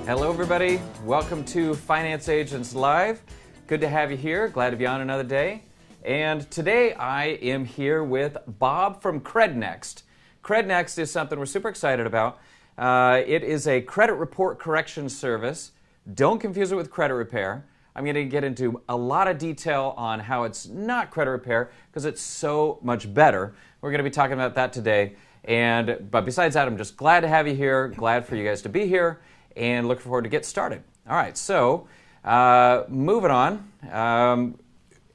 Hello, everybody. Welcome to Finance Agents Live. Good to have you here. Glad to be on another day. And today I am here with Bob from CredNext. CredNext is something we're super excited about. It is a credit report correction service. Don't confuse it with credit repair. I'm going to get into a lot of detail on how it's not credit repair because it's so much better. We're going to be talking about that today. But besides that, I'm just glad to have you here. Glad for you guys to be here. And looking forward to get started. All right, so moving on.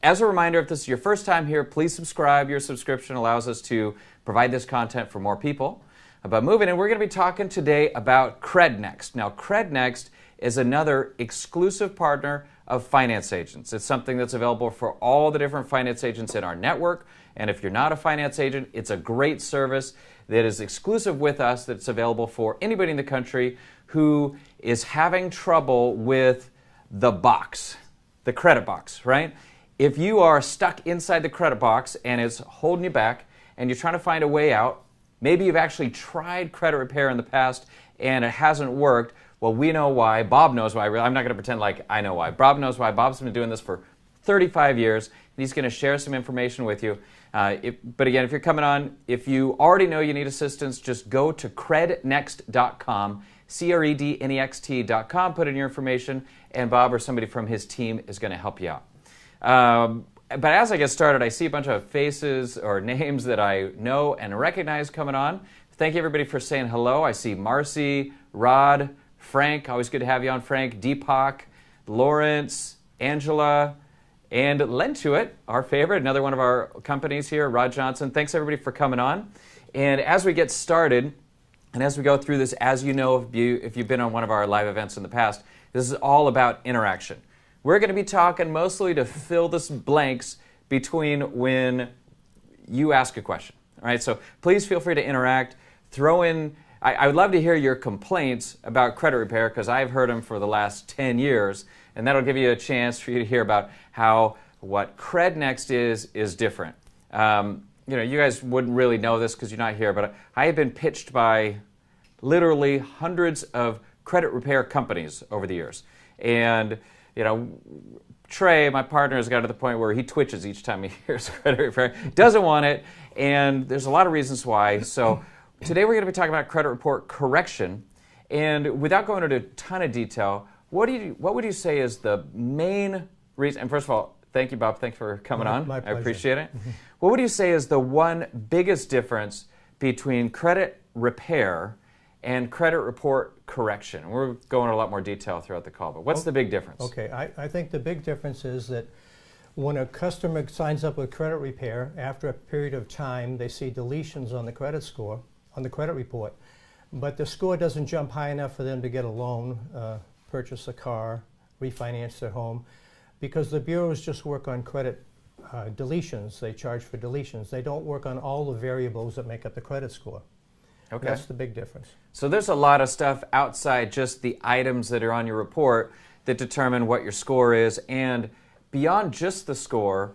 As a reminder, if this is your first time here, please subscribe. Your subscription allows us to provide this content for more people. But moving in, we're going to be talking today about CredNext. Now, CredNext is another exclusive partner of finance agents. It's something that's available for all the different finance agents in our network. And if you're not a finance agent, it's a great service that is exclusive with us, that's available for anybody in the country who is having trouble with the box, the credit box, right? If you are stuck inside the credit box and it's holding you back and you're trying to find a way out, maybe you've actually tried credit repair in the past and it hasn't worked. Well, we know why. Bob knows why. I'm not going to pretend like I know why. Bob knows why. Bob's been doing this for 35 years, and he's going to share some information with you. But again, if you're coming on, if you already know you need assistance, just go to crednext.com, crednext.com, put in your information, and Bob or somebody from his team is going to help you out. But as I get started, I see a bunch of faces or names that I know and recognize coming on. Thank you, everybody, for saying hello. I see Marcy, Rod, Frank. Always good to have you on, Frank. Deepak, Lawrence, Angela, and Lentuit, our favorite, another one of our companies here, Rod Johnson. Thanks, everybody, for coming on. And as we get started, and as we go through this, as you know, if you've been on one of our live events in the past, this is all about interaction. We're going to be talking mostly to fill the blanks between when you ask a question. All right, so please feel free to interact. Throw in, I would love to hear your complaints about credit repair because I've heard them for the last 10 years, and that'll give you a chance for you to hear about how what CredNext is different. You guys wouldn't really know this because you're not here, but I have been pitched by literally hundreds of credit repair companies over the years. And, Trey, my partner, has got to the point where he twitches each time he hears credit repair. Doesn't want it, and there's a lot of reasons why. So today we're going to be talking about credit report correction. And without going into a ton of detail, what would you say is the main reason? And first of all, thank you, Bob. Thanks for coming on. My pleasure. I appreciate it. What would you say is the one biggest difference between credit repair and credit report correction? We're going into a lot more detail throughout the call, but what's the big difference? Okay, I think the big difference is that when a customer signs up with credit repair, after a period of time, they see deletions on the credit score, on the credit report, but the score doesn't jump high enough for them to get a loan, purchase a car, refinance their home, because the bureaus just work on credit deletions. They charge for deletions. They don't work on all the variables that make up the credit score. Okay. That's the big difference. So there's a lot of stuff outside just the items that are on your report that determine what your score is. And beyond just the score,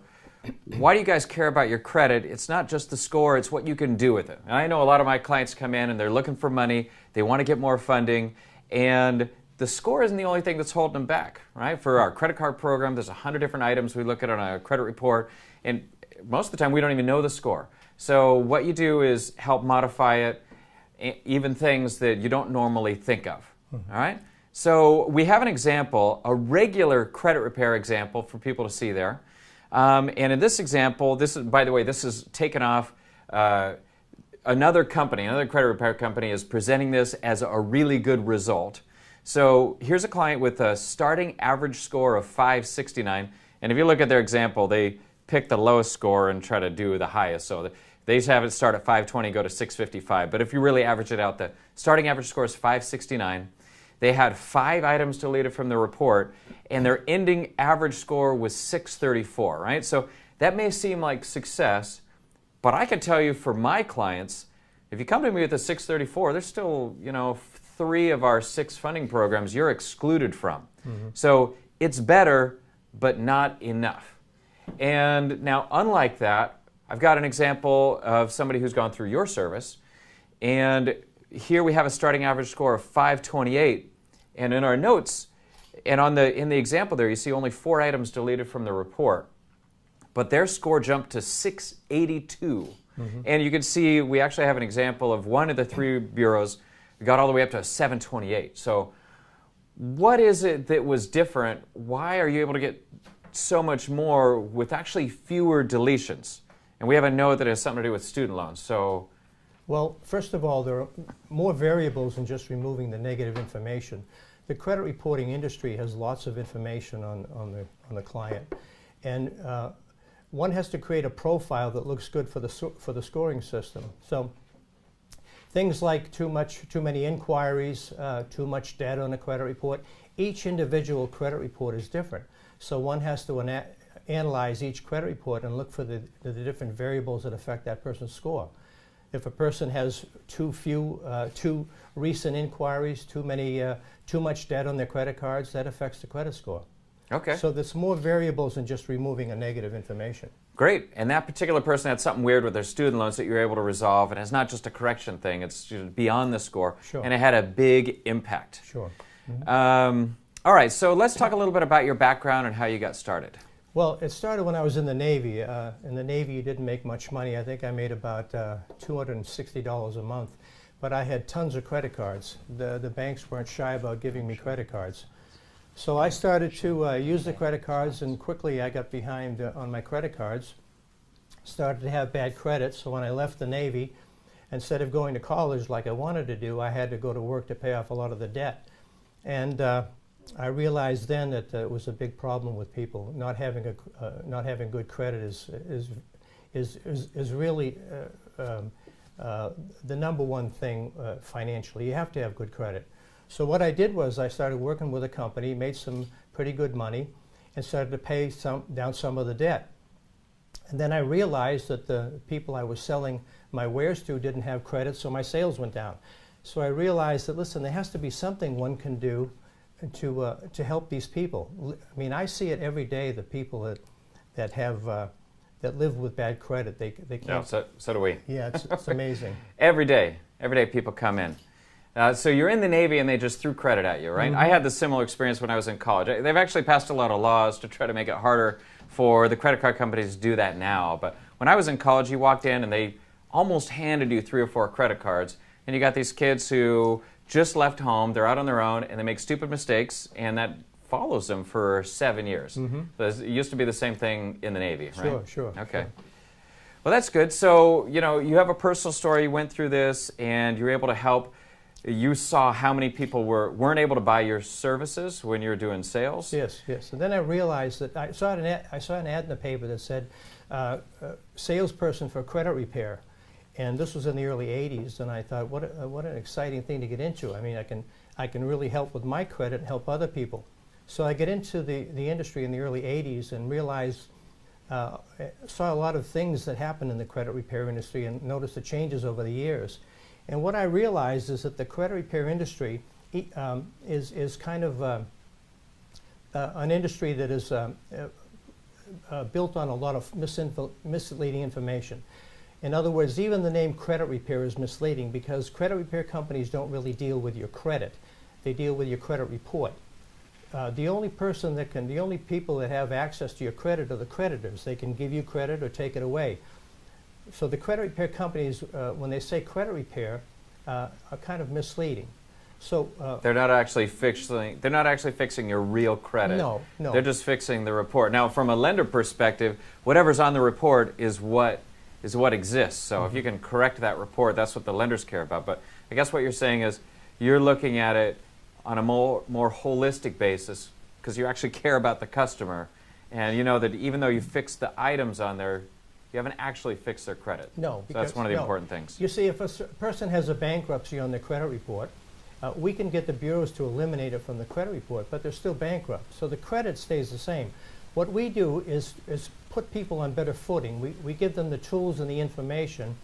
why do you guys care about your credit? It's not just the score, it's what you can do with it. And I know a lot of my clients come in and they're looking for money, they want to get more funding, and the score isn't the only thing that's holding them back, right? For our credit card program, there's 100 different items we look at on a credit report, and most of the time we don't even know the score. So what you do is help modify it, even things that you don't normally think of, all right? So we have an example, a regular credit repair example for people to see there. And in this example, this is, by the way, this is taken off another credit repair company is presenting this as a really good result. So here's a client with a starting average score of 569. And if you look at their example, they pick the lowest score and try to do the highest. So they have it start at 520, go to 655. But if you really average it out, the starting average score is 569. They had 5 items deleted from the report, and their ending average score was 634, right? So that may seem like success, but I can tell you for my clients, if you come to me with a 634, there's still, 3 of our 6 funding programs you're excluded from. So it's better, but not enough. And now, unlike that, I've got an example of somebody who's gone through your service, and here we have a starting average score of 528, And in our notes, and in the example there, you see only 4 items deleted from the report, but their score jumped to 682. And you can see we actually have an example of one of the 3 bureaus got all the way up to 728. So what is it that was different? Why are you able to get so much more with actually fewer deletions? And we have a note that has something to do with student loans. So, well, first of all, there are more variables than just removing the negative information. The credit reporting industry has lots of information on the client, and one has to create a profile that looks good for the scoring system. So things like too many inquiries, too much data on a credit report. Each individual credit report is different. So one has to analyze each credit report and look for the different variables that affect that person's score. If a person has too recent inquiries, too much debt on their credit cards, that affects the credit score. okay. So there's more variables than just removing a negative information. Great. And that particular person had something weird with their student loans that you were able to resolve, and it's not just a correction thing, it's beyond the score. Sure. And it had a big impact. Sure. All right, so let's talk a little bit about your background and how you got started. Well, it started when I was in the Navy. In the Navy, you didn't make much money. I think I made about $260 a month. But I had tons of credit cards. The banks weren't shy about giving me credit cards. So I started to use the credit cards, and quickly I got behind on my credit cards. Started to have bad credit, so when I left the Navy, instead of going to college like I wanted to do, I had to go to work to pay off a lot of the debt. And I realized then that it was a big problem with people. Not having good credit is really the number one thing financially. You have to have good credit. So what I did was I started working with a company, made some pretty good money, and started to pay down some of the debt. And then I realized that the people I was selling my wares to didn't have credit, so my sales went down. So I realized that, listen, there has to be something one can do to help these people. I mean, I see it every day, the people that live with bad credit. They can't. No, so do we. Yeah, it's amazing. Every day people come in. So you're in the Navy and they just threw credit at you, right? Mm-hmm. I had the similar experience when I was in college. They've actually passed a lot of laws to try to make it harder for the credit card companies to do that now. But when I was in college, you walked in and they almost handed you 3 or 4 credit cards. And you got these kids who just left home, they're out on their own, and they make stupid mistakes, and that follows them for 7 years. Mm-hmm. It used to be the same thing in the Navy, right? Sure. Okay. Sure. Well, that's good. So, you have a personal story, you went through this, and you were able to help. You saw how many people weren't able to buy your services when you were doing sales? Yes. And then I realized that I saw an ad in the paper that said, salesperson for credit repair. And this was in the early 80s, and I thought, what an exciting thing to get into. I mean, I can really help with my credit and help other people. So I get into the industry in the early 80s and realized, saw a lot of things that happened in the credit repair industry and noticed the changes over the years. And what I realized is that the credit repair industry is kind of an industry that is built on a lot of misleading information. In other words, even the name credit repair is misleading because credit repair companies don't really deal with your credit. They deal with your credit report. The only people that have access to your credit are the creditors. They can give you credit or take it away. So the credit repair companies, when they say credit repair, are kind of misleading. So they're not actually fixing your real credit. No. They're just fixing the report. Now, from a lender perspective, whatever's on the report is what exists. So if you can correct that report, that's what the lenders care about. But I guess what you're saying is you're looking at it on a more holistic basis because you actually care about the customer. And you know that even though you fix the items on there, you haven't actually fixed their credit. No. So that's one of the important things. You see, if a person has a bankruptcy on their credit report, we can get the bureaus to eliminate it from the credit report, but they're still bankrupt. So the credit stays the same. What we do is put people on better footing. We give them the tools and the information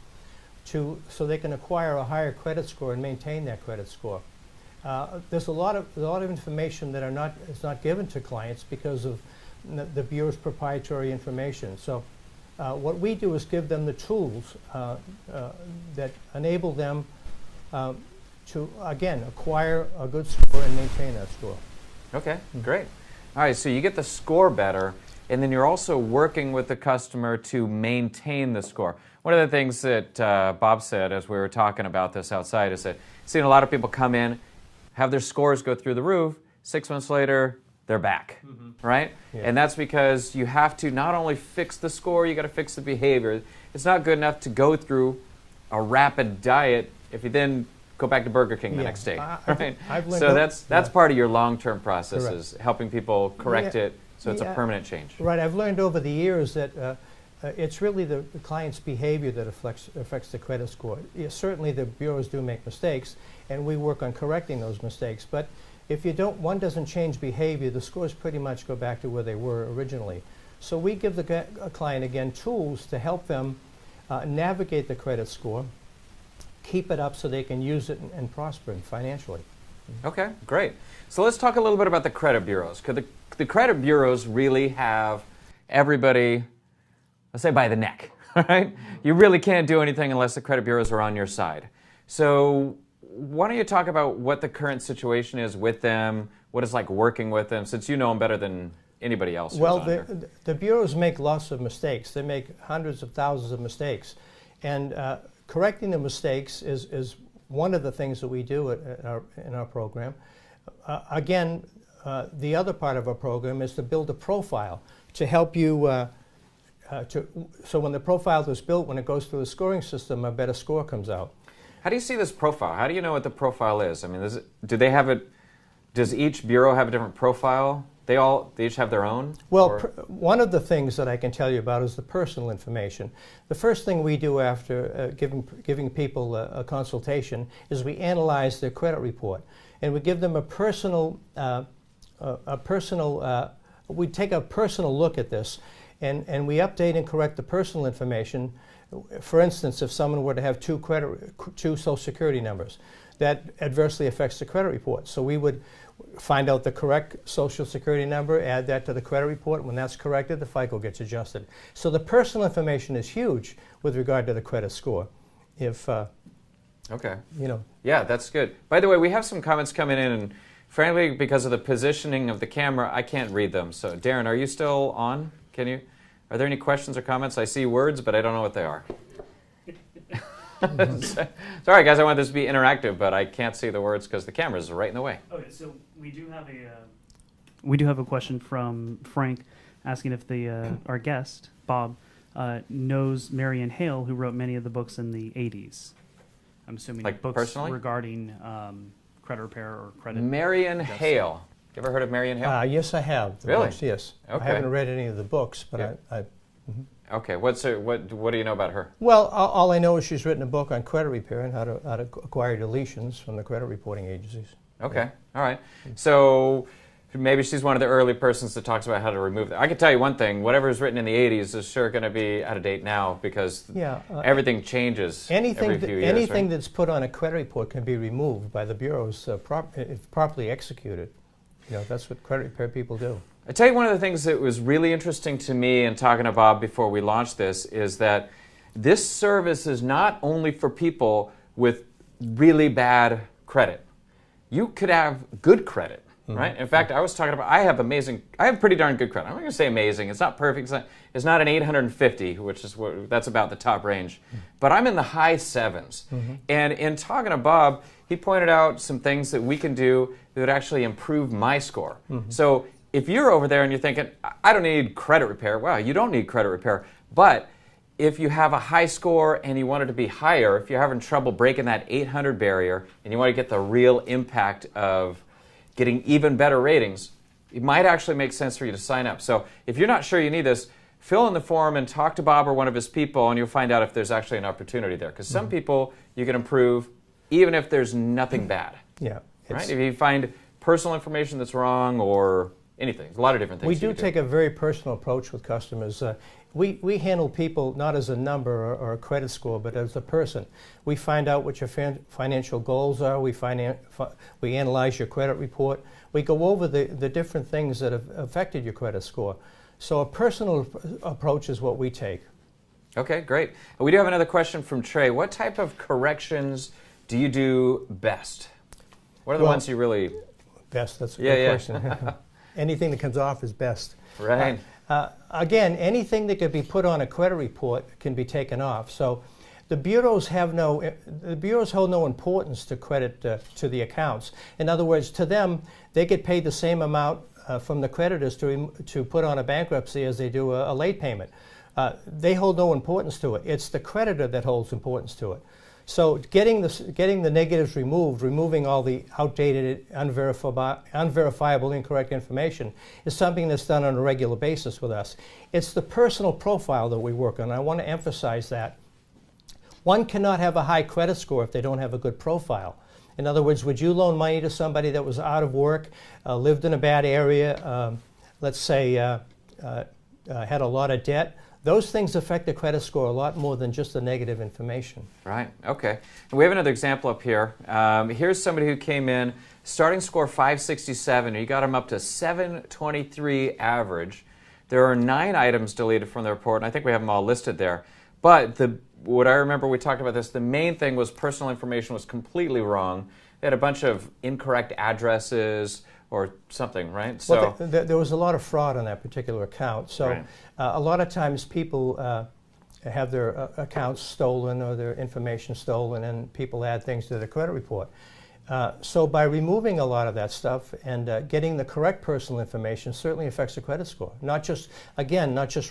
so they can acquire a higher credit score and maintain that credit score. There's a lot of information that is not given to clients because of the bureau's proprietary information. So what we do is give them the tools that enable them again, acquire a good score and maintain that score. Okay, great. All right, so you get the score better, and then you're also working with the customer to maintain the score. One of the things that Bob said as we were talking about this outside is that seeing a lot of people come in, have their scores go through the roof, 6 months later, they're back, right? Yeah. And that's because you have to not only fix the score, you got to fix the behavior. It's not good enough to go through a rapid diet if you then go back to Burger King the next day, right? So that's part of your long-term process, is helping people correct it so it's a permanent change. Right. I've learned over the years that it's really the client's behavior that affects the credit score. Certainly the bureaus do make mistakes, and we work on correcting those mistakes. But if one doesn't change behavior, the scores pretty much go back to where they were originally. So we give the client, again, tools to help them navigate the credit score, keep it up so they can use it and prosper financially. Okay, great. So let's talk a little bit about the credit bureaus. Because the credit bureaus really have everybody, let's say, by the neck, right? You really can't do anything unless the credit bureaus are on your side. So why don't you talk about what the current situation is with them, what it's like working with them, since you know them better than anybody else. Well, the bureaus make lots of mistakes. They make hundreds of thousands of mistakes. And correcting the mistakes is one of the things that we do in our program. Again, the other part of our program is to build a profile to help you, so when the profile is built, when it goes through the scoring system, a better score comes out. How do you see this profile? How do you know what the profile is? I mean, do they have it? Does each bureau have a different profile? They each have their own? Well, one of the things that I can tell you about is the personal information. The first thing we do after giving people a consultation is we analyze their credit report, and we give them we take a personal look at this, and we update and correct the personal information. For instance, if someone were to have two Social Security numbers, that adversely affects the credit report. So we would find out the correct Social Security number, add that to the credit report. When that's corrected, the FICO gets adjusted. So the personal information is huge with regard to the credit score. Okay. Yeah, that's good. By the way, we have some comments coming in, and frankly, because of the positioning of the camera, I can't read them. So Darren, are you still on? Are there any questions or comments? I see words, but I don't know what they are. Sorry, guys, I want this to be interactive, but I can't see the words because the camera's right in the way. Okay, so we do have a question from Frank asking if our guest, Bob, knows Marion Hale, who wrote many of the books in the 80s. I'm assuming like books personally? Regarding credit repair or credit. Marion Hale. You ever heard of Marion Hale? Yes, I have. Really? Books, yes. Okay. I haven't read any of the books, but yeah. Okay. What do you know about her? Well, all I know is she's written a book on credit repair and how to acquire deletions from the credit reporting agencies. Okay. All right. So maybe she's one of the early persons that talks about how to remove that. I can tell you one thing. Whatever was written in the 80s is sure going to be out of date now because everything changes every few years. Anything right? that's put on a credit report can be removed by the bureaus if properly executed. That's what credit repair people do. I tell you, one of the things that was really interesting to me in talking to Bob before we launched this is that this service is not only for people with really bad credit. You could have good credit, right? In fact, I was talking about, I have pretty darn good credit. I'm not going to say amazing. It's not perfect. It's not an 850, which is that's about the top range. But I'm in the high 7s. And in talking to Bob, he pointed out some things that we can do that would actually improve my score. So if you're over there and you're thinking, I don't need credit repair, well, you don't need credit repair. But if you have a high score and you want it to be higher, if you're having trouble breaking that 800 barrier and you want to get the real impact of getting even better ratings, it might actually make sense for you to sign up. So if you're not sure you need this, fill in the form and talk to Bob or one of his people, and you'll find out if there's actually an opportunity there. Because some people you can improve even if there's nothing bad. Yeah. Right? If you find personal information that's wrong or anything, there's a lot of different things. We do take a very personal approach with customers. We handle people not as a number or a credit score, but as a person. We find out what your financial goals are. We analyze your credit report. We go over the different things that have affected your credit score. So a personal approach is what we take. Okay, great. We do have another question from Trey. What type of corrections do you do best? What are the ones you really... Best, that's a good question. Anything that comes off is best. Right. Again, anything that could be put on a credit report can be taken off. So the bureaus hold no importance to credit to the accounts. In other words, to them, they get paid the same amount from the creditors to put on a bankruptcy as they do a late payment. They hold no importance to it. It's the creditor that holds importance to it. So getting the negatives removed, removing all the outdated, unverifiable, incorrect information is something that's done on a regular basis with us. It's the personal profile that we work on. I want to emphasize that. One cannot have a high credit score if they don't have a good profile. In other words, would you loan money to somebody that was out of work, lived in a bad area, let's say had a lot of debt? Those things affect the credit score a lot more than just the negative information. Right, okay. And we have another example up here. Here's somebody who came in, starting score 567, you got him up to 723 average. There are 9 items deleted from the report, and I think we have them all listed there. But what I remember we talked about this, the main thing was personal information was completely wrong. They had a bunch of incorrect addresses or something, right? So well, there was a lot of fraud on that particular account. So right. A lot of times people have their accounts stolen or their information stolen, and people add things to their credit report. So by removing a lot of that stuff and getting the correct personal information certainly affects the credit score. Not just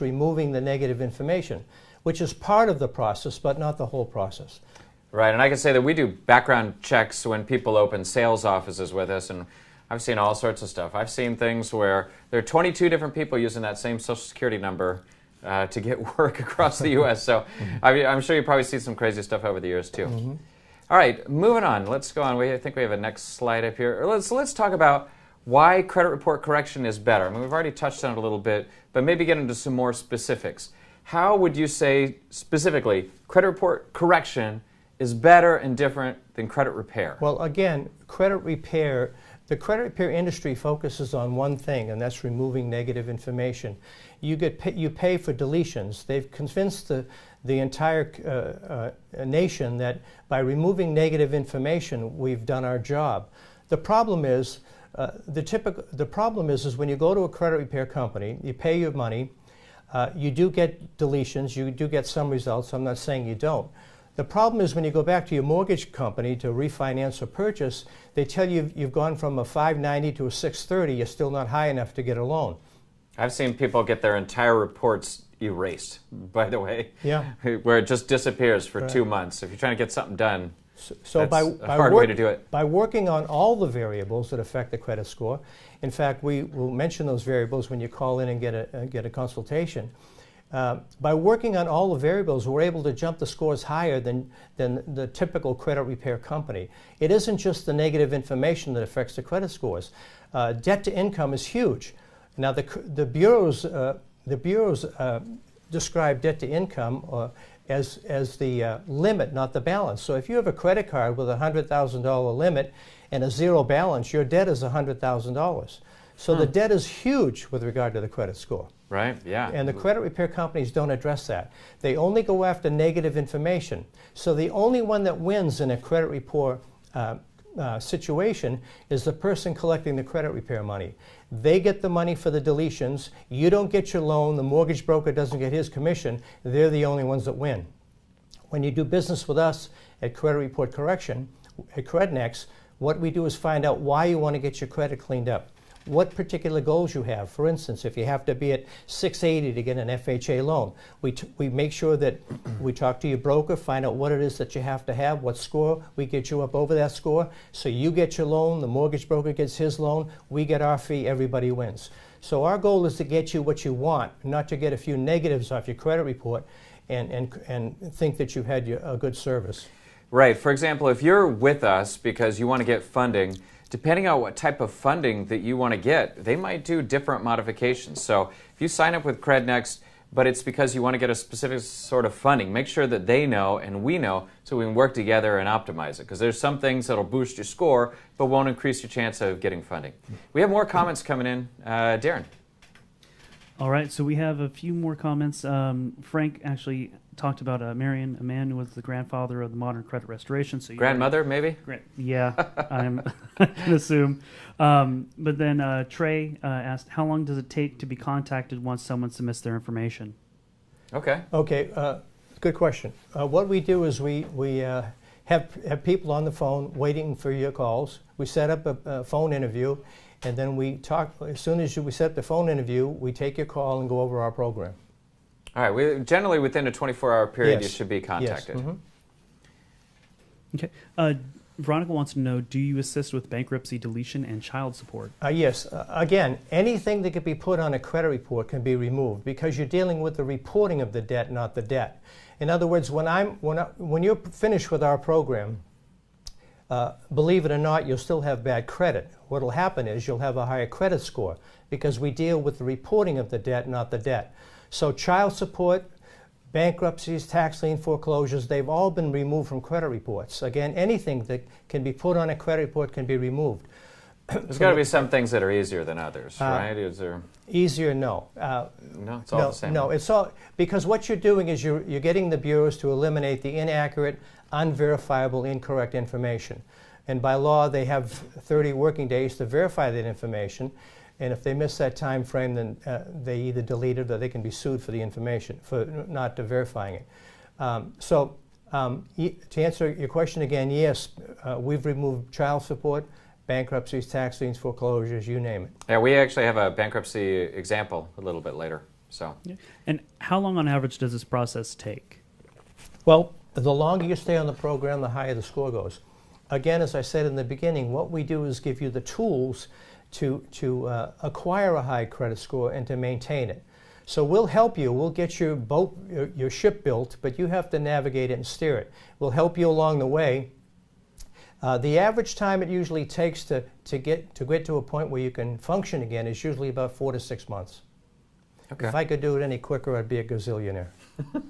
removing the negative information, which is part of the process, but not the whole process. Right, and I can say that we do background checks when people open sales offices with us, and I've seen all sorts of stuff. I've seen things where there are 22 different people using that same Social Security number to get work across the U.S. So I'm sure you've probably seen some crazy stuff over the years too. Mm-hmm. All right, moving on. Let's go on. I think we have a next slide up here. Let's talk about why credit report correction is better. I mean, we've already touched on it a little bit, but maybe get into some more specifics. How would you say specifically credit report correction is better and different than credit repair? Well, again, credit repair. The credit repair industry focuses on one thing, and that's removing negative information. You pay for deletions. They've convinced the entire nation that by removing negative information, we've done our job. The problem is, is when you go to a credit repair company, you pay your money, you do get deletions, you do get some results. I'm not saying you don't. The problem is when you go back to your mortgage company to refinance or purchase, they tell you you've gone from a 590 to a 630, you're still not high enough to get a loan. I've seen people get their entire reports erased, by the way, yeah, where it just disappears for right. 2 months. If you're trying to get something done, so that's a hard way to do it. By working on all the variables that affect the credit score, in fact, we will mention those variables when you call in and get a consultation. By working on all the variables, we're able to jump the scores higher than the typical credit repair company. It isn't just the negative information that affects the credit scores. Debt to income is huge. Now, the bureaus describe debt to income as the limit, not the balance. So if you have a credit card with a $100,000 limit and a zero balance, your debt is $100,000. So the debt is huge with regard to the credit score. Right, yeah. And the credit repair companies don't address that. They only go after negative information. So the only one that wins in a credit report situation is the person collecting the credit repair money. They get the money for the deletions. You don't get your loan. The mortgage broker doesn't get his commission. They're the only ones that win. When you do business with us at Credit Report Correction, at Crednex, what we do is find out why you want to get your credit cleaned up. What particular goals you have. For instance, if you have to be at 680 to get an FHA loan, we make sure that we talk to your broker, find out what it is that you have to have, what score, we get you up over that score, so you get your loan, the mortgage broker gets his loan, we get our fee, everybody wins. So our goal is to get you what you want, not to get a few negatives off your credit report and think that you've had a good service. Right. For example, if you're with us because you want to get funding, depending on what type of funding that you want to get, they might do different modifications. So if you sign up with Crednex, but it's because you want to get a specific sort of funding, make sure that they know and we know so we can work together and optimize it. Because there's some things that'll boost your score, but won't increase your chance of getting funding. We have more comments coming in. Darren. All right, so we have a few more comments. Frank actually talked about Marion, a man who was the grandfather of the modern credit restoration. So Grandmother, maybe? Yeah, I can assume. But then Trey asked, how long does it take to be contacted once someone submits their information? Okay. Okay, good question. What we do is we have people on the phone waiting for your calls. We set up a phone interview, and then we talk. As soon as we set up the phone interview, we take your call and go over our program. All right. Generally, within a 24-hour period, Yes. you should be contacted. Yes. Okay. Veronica wants to know, do you assist with bankruptcy deletion and child support? Yes. Again, anything that could be put on a credit report can be removed because you're dealing with the reporting of the debt, not the debt. In other words, when you're finished with our program, believe it or not, you'll still have bad credit. What will happen is you'll have a higher credit score because we deal with the reporting of the debt, not the debt. So child support, bankruptcies, tax lien foreclosures, they've all been removed from credit reports. Again, anything that can be put on a credit report can be removed. There's got to be some things that are easier than others, right? Is there? Easier, no. No, it's all the same. No, it's all because what you're doing is you're getting the bureaus to eliminate the inaccurate, unverifiable, incorrect information. And by law, they have 30 working days to verify that information. And if they miss that time frame, then they either delete it or they can be sued for the information, for not verifying it. To answer your question again, yes, we've removed child support, bankruptcies, tax liens, foreclosures, you name it. Yeah, we actually have a bankruptcy example a little bit later. So. Yeah. And how long on average does this process take? Well, the longer you stay on the program, the higher the score goes. Again, as I said in the beginning, what we do is give you the tools to acquire a high credit score and to maintain it. So we'll help you. We'll get your boat, your ship built, but you have to navigate it and steer it. We'll help you along the way. The average time it usually takes to get to a point where you can function again is usually about 4 to 6 months. Okay. If I could do it any quicker, I'd be a gazillionaire.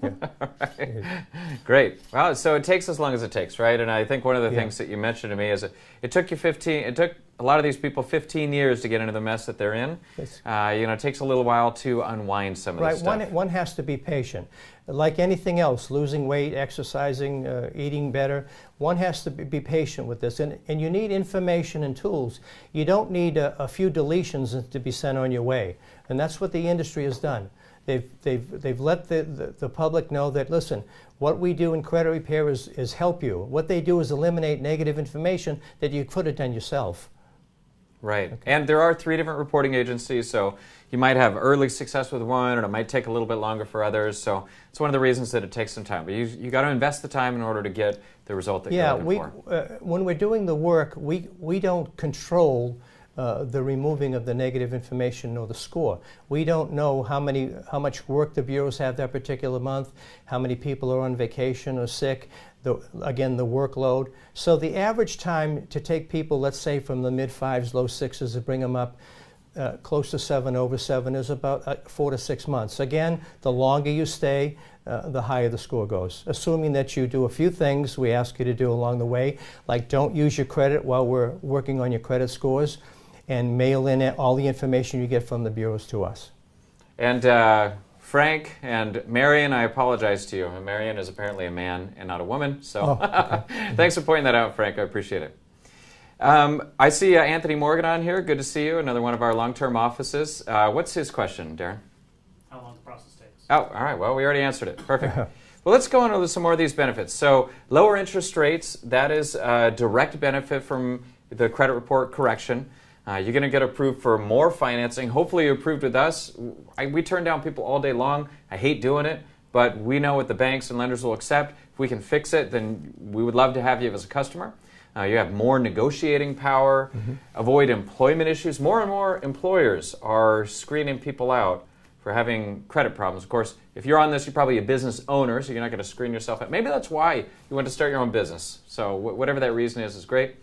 Right. Great. Well, so it takes as long as it takes, right? And I think one of the things that you mentioned to me is it took a lot of these people 15 years to get into the mess that they're in. Yes. It takes a little while to unwind some of this stuff. One has to be patient. Like anything else, losing weight, exercising, eating better, one has to be patient with this. And you need information and tools. You don't need a few deletions to be sent on your way. And that's what the industry has done. They've let the public know that, listen, what we do in credit repair is help you. What they do is eliminate negative information that you could have done yourself. Right. Okay. And there are 3 different reporting agencies, so you might have early success with one, and it might take a little bit longer for others. So it's one of the reasons that it takes some time. But you got to invest the time in order to get the result that you're looking for. When we're doing the work, we don't control the removing of the negative information or the score. We don't know how much work the bureaus have that particular month, how many people are on vacation or sick, the workload. So the average time to take people, let's say from the mid-5s, low 6s, to bring them up close to 7, over 7, is about 4 to 6 months. Again, the longer you stay, the higher the score goes. Assuming that you do a few things we ask you to do along the way, like don't use your credit while we're working on your credit scores, and mail in all the information you get from the bureaus to us. And Frank and Marion, I apologize to you. Marion is apparently a man and not a woman, so okay. Thanks for pointing that out, Frank. I appreciate it. I see Anthony Morgan on here. Good to see you, another one of our long-term offices. What's his question, Darren? How long the process takes. Oh, all right. Well, we already answered it. Perfect. Well, let's go on with some more of these benefits. So lower interest rates, that is a direct benefit from the credit report correction. You're going to get approved for more financing. Hopefully you're approved with us. We turn down people all day long. I hate doing it, but we know what the banks and lenders will accept. If we can fix it, then we would love to have you as a customer. You have more negotiating power, avoid employment issues. More and more employers are screening people out for having credit problems. Of course, if you're on this, you're probably a business owner, so you're not going to screen yourself out. Maybe that's why you want to start your own business. So whatever that reason is great.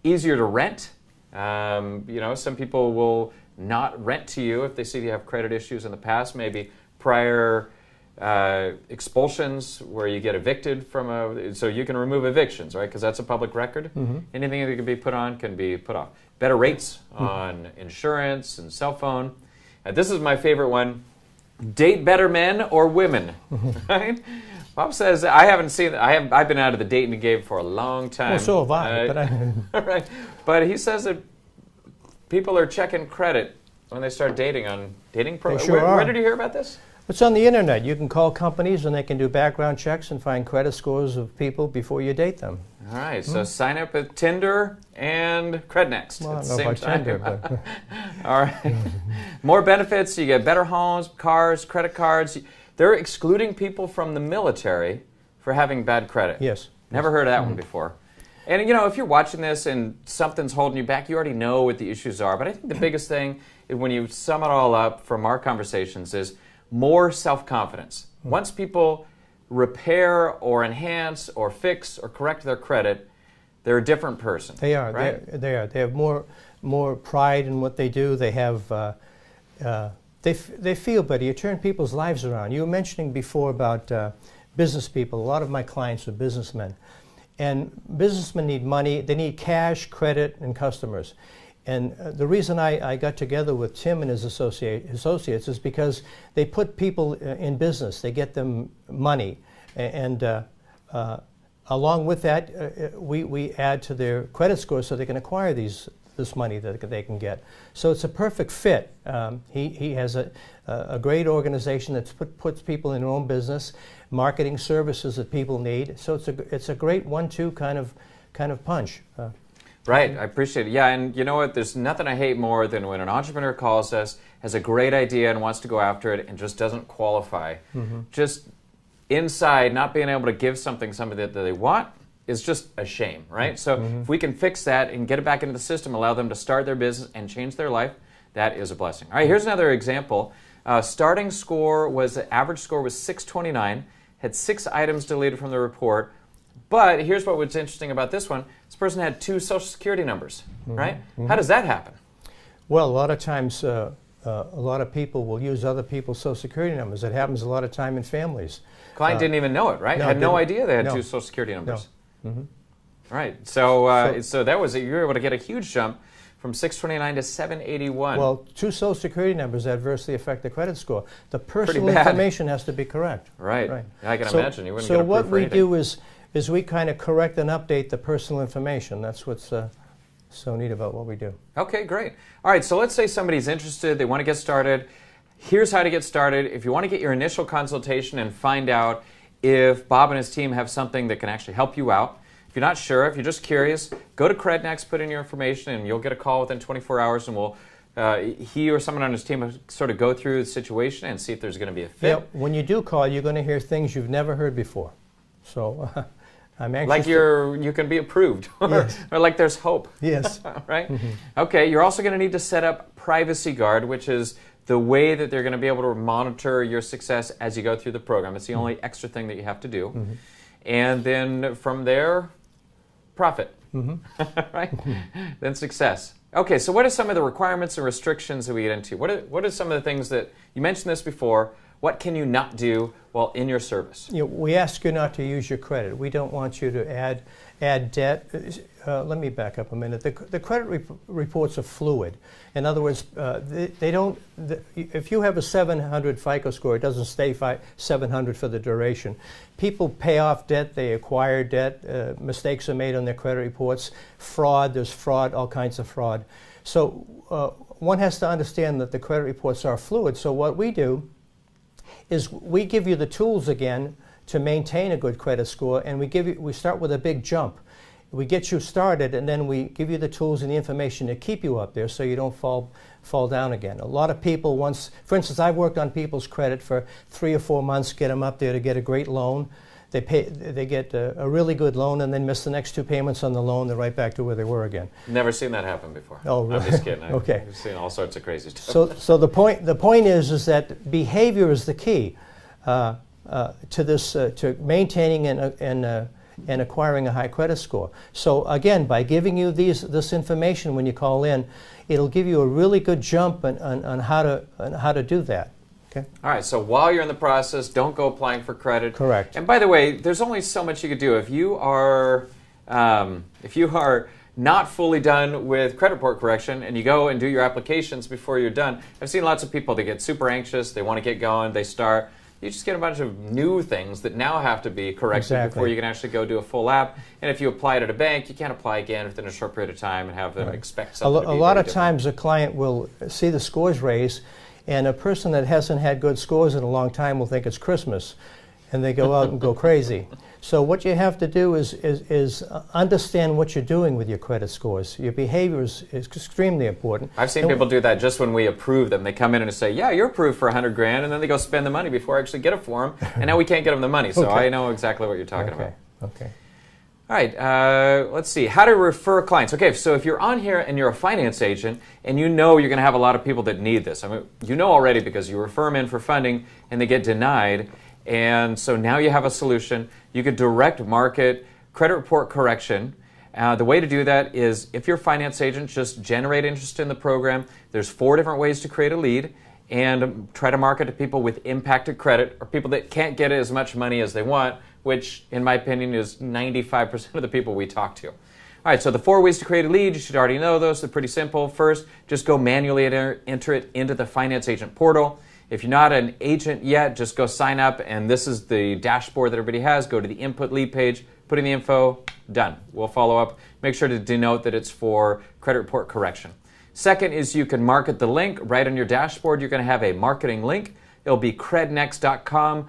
Easier to rent. Some people will not rent to you if they see you have credit issues in the past, maybe prior expulsions where you get evicted from so you can remove evictions, right? Because that's a public record. Anything that can be put on can be put off. Better rates on insurance and cell phone. This is my favorite one. Date better men or women, right? Bob says, I haven't seen, I've been out of the dating game for a long time. Well, so have I. Right. But he says that people are checking credit when they start dating on dating programs. They sure are. Where did you hear about this? It's on the internet. You can call companies and they can do background checks and find credit scores of people before you date them. All right, so sign up at Tinder and CredNext Well, I at don't the know same about time. Tinder, but All right. More benefits. You get better homes, cars, credit cards. They're excluding people from the military for having bad credit. yes. Never heard of that one before. And, you know, if you're watching this and something's holding you back, you already know what the issues are. But I think the biggest thing, when you sum it all up from our conversations, is more self-confidence. Once people repair or enhance or fix or correct their credit, they're a different person. They are. Right? They are. They have more pride in what they do. They have. They feel better. You turn people's lives around. You were mentioning before about business people. A lot of my clients are businessmen, and businessmen need money. They need cash, credit, and customers. And the reason I got together with Tim and his associates is because they put people in business. They get them money, and along with that, we add to their credit score so they can acquire this money that they can get. So it's a perfect fit. He has a great organization that puts people in their own business, marketing services that people need. So it's a great 1-2 kind of punch. Right, I appreciate it. Yeah, and you know what? There's nothing I hate more than when an entrepreneur calls us, has a great idea and wants to go after it and just doesn't qualify. Just inside, not being able to give something that they want is just a shame, right? So if we can fix that and get it back into the system, allow them to start their business and change their life, that is a blessing. All right, here's another example. Starting score was, the average score was 629, had 6 items deleted from the report. But here's what was interesting about this one. This person had 2 Social Security numbers, right? How does that happen? Well, a lot of times, a lot of people will use other people's Social Security numbers. It happens a lot of time in families. Client didn't even know it, right? No, Had no didn't. idea they had No. 2 Social Security numbers. No. All right. So that was you were able to get a huge jump from 629 to 781. Well, 2 Social Security numbers adversely affect the credit score. The personal bad. information has to be correct. right. I can imagine you wouldn't So get approved what for we anything. do is we kind of correct and update the personal information. That's what's so neat about what we do. Okay, great. All right, so let's say somebody's interested, they want to get started. Here's how to get started. If you want to get your initial consultation and find out if Bob and his team have something that can actually help you out, if you're not sure, if you're just curious, go to CredNext, put in your information, and you'll get a call within 24 hours, and he or someone on his team will sort of go through the situation and see if there's going to be a fit. Yeah, when you do call, you're going to hear things you've never heard before. So I'm anxious. Like you can be approved, Yes. or like there's hope. Yes. Right? Okay, you're also going to need to set up Privacy Guard, which is the way that they're going to be able to monitor your success as you go through the program. It's the only extra thing that you have to do. And then from there, profit. Right? Then success. Okay, so what are some of the requirements and restrictions that we get into? What are some of the things that, you mentioned this before, what can you not do while in your service? You know, we ask you not to use your credit. We don't want you to add debt. Let me back up a minute. The credit reports are fluid. In other words, they don't. If you have a 700 FICO score, it doesn't stay 700 for the duration. People pay off debt. They acquire debt. Mistakes are made on their credit reports. Fraud. There's fraud. All kinds of fraud. So one has to understand that the credit reports are fluid. So what we do is we give you the tools again to maintain a good credit score, and we start with a big jump. We get you started, and then we give you the tools and the information to keep you up there so you don't fall down again. A lot of people for instance, I've worked on people's credit for 3 or 4 months, get them up there to get a great loan. They get a really good loan and then miss the next 2 payments on the loan. They're right back to where they were again. Never seen that happen before. Oh, really? I'm just kidding. Okay. I've seen all sorts of crazy stuff. So the point is that behavior is the key to this to maintaining and acquiring a high credit score. So again, by giving you this information when you call in, it'll give you a really good jump on how to do that. Okay. All right, so while you're in the process, don't go applying for credit. Correct. And by the way, there's only so much you could do. If you are not fully done with credit report correction, and you go and do your applications before you're done. I've seen lots of people that get super anxious, they want to get going, they start. You just get a bunch of new things that now have to be corrected before you can actually go do a full app. And if you apply it at a bank, you can't apply again within a short period of time and have them expect something to be A lot of different. times a client will see the scores raised, and a person that hasn't had good scores in a long time will think it's Christmas, and they go out and go crazy. So what you have to do is understand what you're doing with your credit scores. Your behavior is extremely important. I've seen people do that just when we approve them. They come in and say, yeah, you're approved for $100 grand, and then they go spend the money before I actually get it for them, and now we can't get them the money. So I know exactly what you're talking about. Okay. All right, let's see. How to refer clients. Okay, so if you're on here and you're a finance agent and you know you're going to have a lot of people that need this. I mean, you know already because you refer them in for funding and they get denied. And so now you have a solution. You could direct market credit report correction. The way to do that is if you're a finance agent, just generate interest in the program. There's 4 different ways to create a lead and try to market to people with impacted credit or people that can't get as much money as they want, which in my opinion is 95% of the people we talk to. All right, so the 4 ways to create a lead, you should already know those. They're pretty simple. First, just go manually enter it into the finance agent portal. If you're not an agent yet, just go sign up, and this is the dashboard that everybody has. Go to the input lead page, put in the info, done. We'll follow up. Make sure to denote that it's for credit report correction. Second is you can market the link right on your dashboard. You're going to have a marketing link. It'll be crednext.com/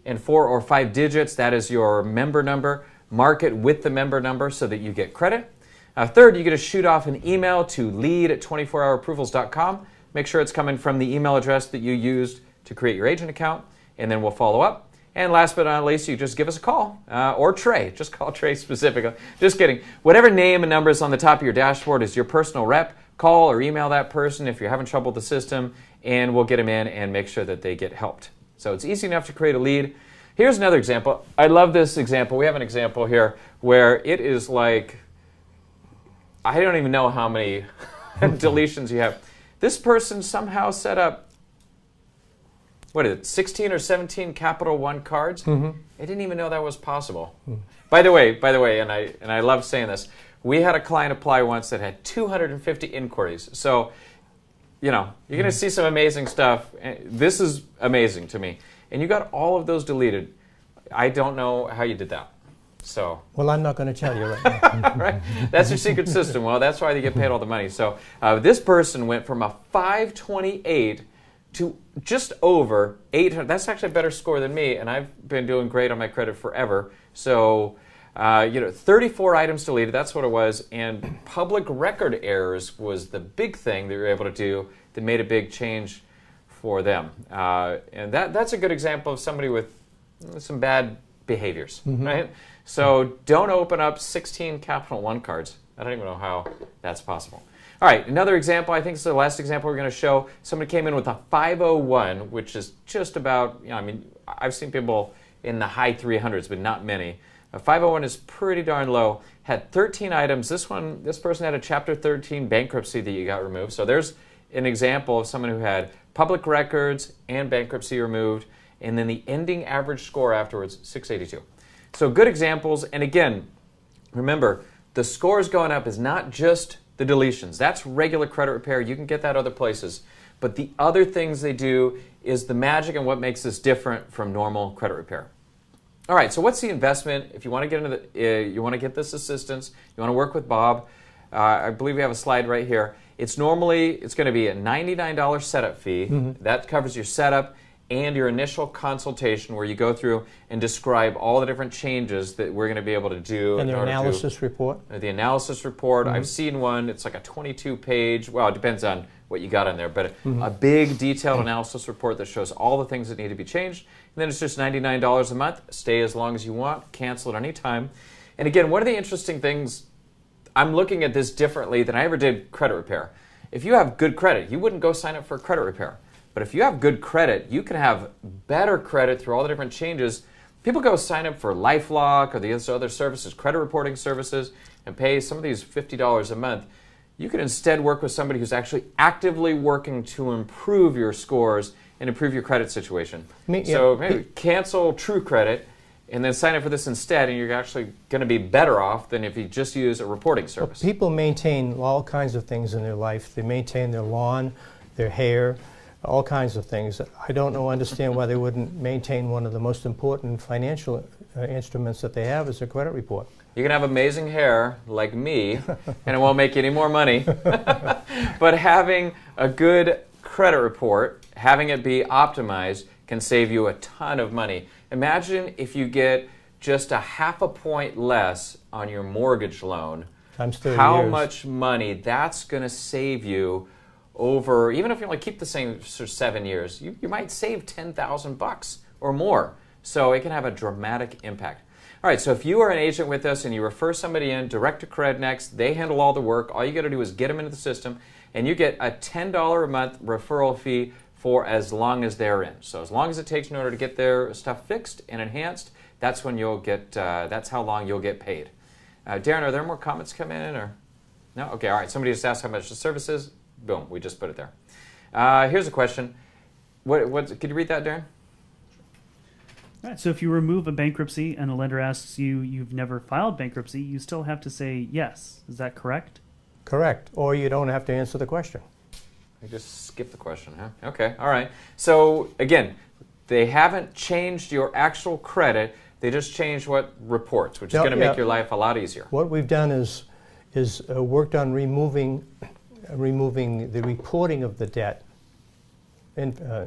and 4 or 5 digits. That is your member number. Market with the member number so that you get credit. Third, you're going to shoot off an email to lead@24hourapprovals.com. Make sure it's coming from the email address that you used to create your agent account, and then we'll follow up. And last but not least, you just give us a call, or Trey. Just call Trey specifically. Just kidding. Whatever name and number is on the top of your dashboard is your personal rep. Call or email that person if you're having trouble with the system, and we'll get them in and make sure that they get helped. So it's easy enough to create a lead. Here's another example. I love this example. We have an example here where it is like, I don't even know how many deletions you have. This person somehow set up, what is it, 16 or 17 Capital One cards? I didn't even know that was possible. By the way, and I love saying this, we had a client apply once that had 250 inquiries. So, you know, you're going to see some amazing stuff. This is amazing to me. And you got all of those deleted. I don't know how you did that. So. Well, I'm not going to tell you right now. Right? That's your secret system. Well, that's why they get paid all the money. So this person went from a 528 to just over 800. That's actually a better score than me, and I've been doing great on my credit forever. So, 34 items deleted, that's what it was, and public record errors was the big thing that you were able to do that made a big change for them. And that's a good example of somebody with some bad behaviors, right? So don't open up 16 Capital One cards. I don't even know how that's possible. All right, another example, I think this is the last example we're going to show. Somebody came in with a 501, which is just about, I mean, I've seen people in the high 300s, but not many. A 501 is pretty darn low. Had 13 items. This person had a Chapter 13 bankruptcy that you got removed. So there's an example of someone who had public records and bankruptcy removed, and then the ending average score afterwards, 682. So good examples, and again, remember, the scores going up is not just the deletions. That's regular credit repair. You can get that other places. But the other things they do is the magic and what makes this different from normal credit repair. All right, so what's the investment? If you want to get into you want to get this assistance, you want to work with Bob, I believe we have a slide right here. It's going to be a $99 setup fee. That covers your setup and your initial consultation where you go through and describe all the different changes that we're going to be able to do. And the analysis report? The analysis report. I've seen one. It's like a 22-page, well, it depends on what you got in there, but a big detailed analysis report that shows all the things that need to be changed. And then it's just $99 a month. Stay as long as you want. Cancel at any time. And again, one of the interesting things, I'm looking at this differently than I ever did credit repair. If you have good credit, you wouldn't go sign up for credit repair. But if you have good credit, you can have better credit through all the different changes. People go sign up for LifeLock or the other services, credit reporting services, and pay some of these $50 a month. You can instead work with somebody who's actually actively working to improve your scores and improve your credit situation. So maybe cancel True Credit and then sign up for this instead, and you're actually going to be better off than if you just use a reporting service. Well, people maintain all kinds of things in their life. They maintain their lawn, their hair, all kinds of things. I don't understand why they wouldn't maintain one of the most important financial instruments that they have is a credit report. You can have amazing hair like me, and it won't make you any more money. But having a good credit report, having it be optimized, can save you a ton of money. Imagine if you get just a half a point less on your mortgage loan. Times 30 how years. much money that's going to save you over, even if you only keep the same for 7 years, you might save $10,000 or more. So it can have a dramatic impact. All right, so if you are an agent with us and you refer somebody in direct to CredNext, they handle all the work. All you got to do is get them into the system, and you get a $10 a month referral fee for as long as they're in. So as long as it takes in order to get their stuff fixed and enhanced, that's when you'll get. That's how long you'll get paid. Darren, are there more comments come in or no? Okay, all right. Somebody just asked how much the service is. Boom, we just put it there. Here's a question. What? Could you read that, Darren? All right, so if you remove a bankruptcy and a lender asks you, you've never filed bankruptcy, you still have to say yes. Is that correct? Correct. Or you don't have to answer the question. I just skipped the question, huh? Okay, all right. So again, they haven't changed your actual credit. They just changed what reports, which is going to make your life a lot easier. What we've done is worked on removing the reporting of the debt,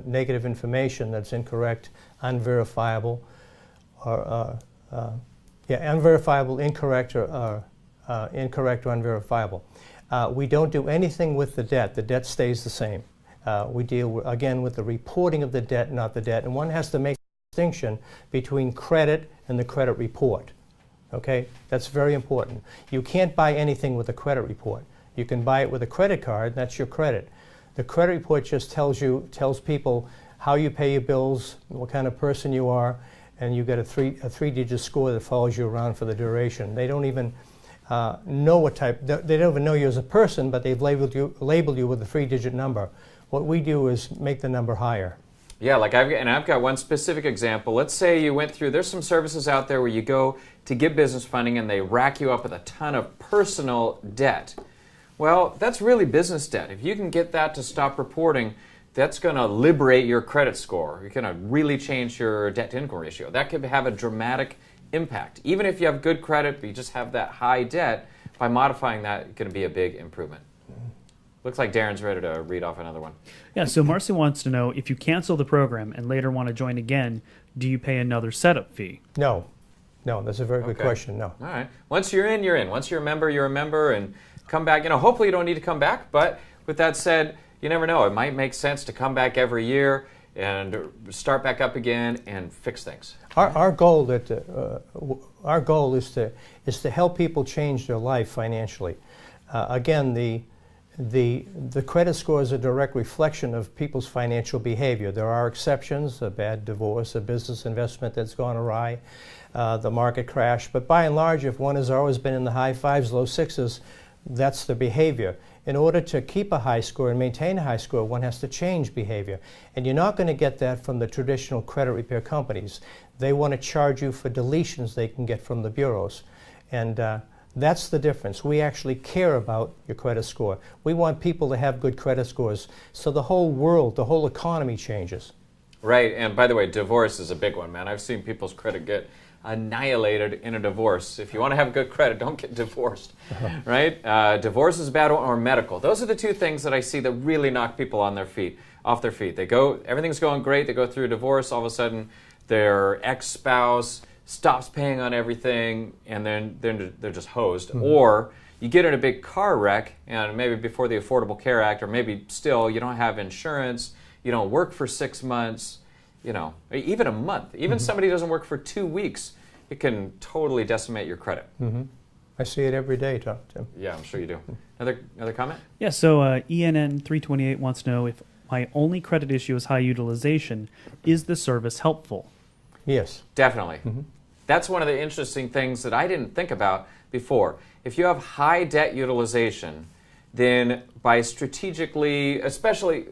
negative information that's incorrect, unverifiable, or unverifiable, incorrect, or incorrect or unverifiable. We don't do anything with the debt. The debt stays the same. We deal, again, with the reporting of the debt, not the debt. And one has to make a distinction between credit and the credit report. Okay? That's very important. You can't buy anything with a credit report. You can buy it with a credit card, that's your credit. The credit report just tells people how you pay your bills, what kind of person you are, and you get a three-digit score that follows you around for the duration. They don't even know what type, they don't even know you as a person, but they've labeled you with a three-digit number. What we do is make the number higher. Yeah, like I've got one specific example. Let's say you went through, there's some services out there where you go to get business funding and they rack you up with a ton of personal debt. Well, that's really business debt. If you can get that to stop reporting, that's going to liberate your credit score. You're going to really change your debt-to-income ratio. That could have a dramatic impact. Even if you have good credit, but you just have that high debt, by modifying that, it's going to be a big improvement. Looks like Darren's ready to read off another one. Yeah, so Marcy wants to know, if you cancel the program and later want to join again, do you pay another setup fee? No, that's a very good question, no. All right. Once you're in, you're in. Once you're a member, and come back. Hopefully you don't need to come back, but with that said, you never know. It might make sense to come back every year and start back up again and fix things. Our goal is to help people change their life financially. Again, the credit score is a direct reflection of people's financial behavior. There are exceptions: a bad divorce, a business investment that's gone awry, the market crash. But by and large, if one has always been in the high fives, low sixes, that's the behavior. In order to keep a high score and maintain a high score, one has to change behavior. And you're not going to get that from the traditional credit repair companies. They want to charge you for deletions they can get from the bureaus. And that's the difference. We actually care about your credit score. We want people to have good credit scores so the whole world, the whole economy changes. Right, and by the way, divorce is a big one, man. I've seen people's credit get annihilated in a divorce. If you want to have good credit, don't get divorced, right? Divorce is a bad one, or medical. Those are the two things that I see that really knock people off their feet. They go, everything's going great, they go through a divorce, all of a sudden their ex-spouse stops paying on everything, and then they're just hosed. Mm-hmm. Or you get in a big car wreck, and maybe before the Affordable Care Act, or maybe still, you don't have insurance, you don't work for 6 months, even a month. Even somebody doesn't work for 2 weeks, it can totally decimate your credit. Mm-hmm. I see it every day, Tim. Yeah, I'm sure you do. Another comment? Yeah, so ENN328 wants to know, if my only credit issue is high utilization, is the service helpful? Yes. Definitely. Mm-hmm. That's one of the interesting things that I didn't think about before. If you have high debt utilization, then by strategically, especially,